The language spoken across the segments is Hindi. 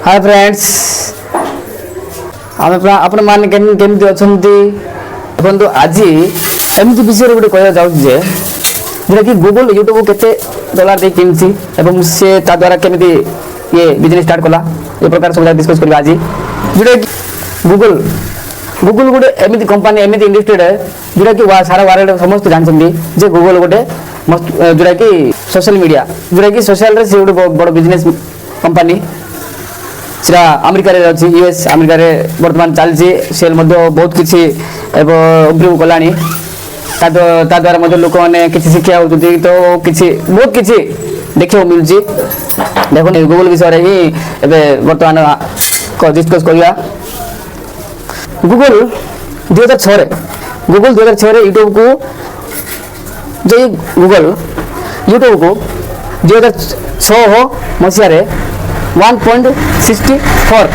हाय फ्रेंड्स आपण मान केमती अछंती देखो आज एमती विषय गोटे कह जाऊँ जोटा कि गूगल यूट्यूब केते डॉलर दे किनसी एवं से ता द्वारा केमती ये बिजनेस स्टार्ट कला ये प्रकार सब डिस्कस करबा आज जोटा कि गूगल गोटे एमती कंपनी एमती इंडस्ट्री है जोटा कि सारा वर्ल्ड समस्त जानछंती जे गूगल गोटे जोटा कि सोशल मीडिया जोटा कि सोशल रे से गोटे बड़ बिजनेस कंपनी सेटा अमेरिका रे अछि यूएस अमेरिका रे वर्तमान चलछि सेल मध्ये बहुत किछि इम्प्रूव कलानी ता द्वारा मध्ये लोक माने किछि शिक्षा होउछि तो किछि बहुत किछि देखियो मिलछि देखो गूगल विषय रे ही एबे वर्तमान को डिस्कस करिया गूगल 2006 रे यूट्यूब को जे गूगल यूट्यूब को 2006 मसिया रे 1.64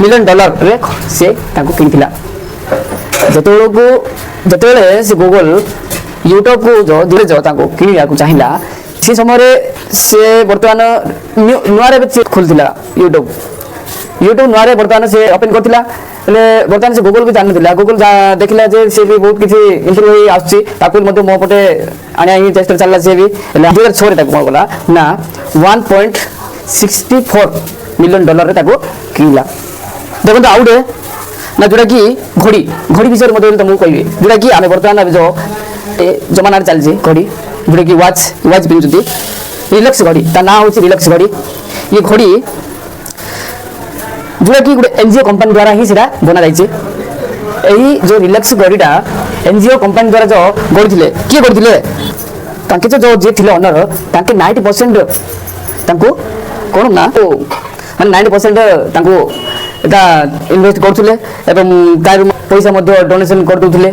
मिलियन डॉलर रे से ताको किनथिला जतबेले से गूगल यूट्यूब को जो ताको किनिया को चाहिला से समय रे से वर्तमान नुआ रे खोलथिला यूट्यूब नुआ रे वर्तमान से ओपन करथिला ले वर्तमान से गूगल भी जानथिला गूगल देखिला जे से भी बहुत किछि इंप्रूव होई आछि ताको मध्ये मो पटे आनिया ही चेष्टा चलला से भी 2006 रे ताको गला ना 1.64 मिलियन डॉलर रे ताको किला देखो आउडे ना जोटा कि घड़ी विषय मध्ये तुमको कहबे जोटा कि आमे वर्तमान जो जमाना रे चलजे घड़ी जोटा कि वॉच पिनजुती रिलैक्स घड़ी ता ना होची रिलैक्स घड़ी ये घड़ी जोटा कि गोटे एनजीओ कंपनी द्वारा ही सेटा बना जाइछे एही जो रिलैक्स घड़ीटा एनजीओ कंपनी द्वारा जो गढ़िथिले के गढ़िथिले तांके जो जे थिले ओनर तांके 90% तांको कोन ना तो माने 90% तांको एटा इन्वेस्ट करथुले एवं तार पैसा मध्ये डोनेशन कर दउथुले।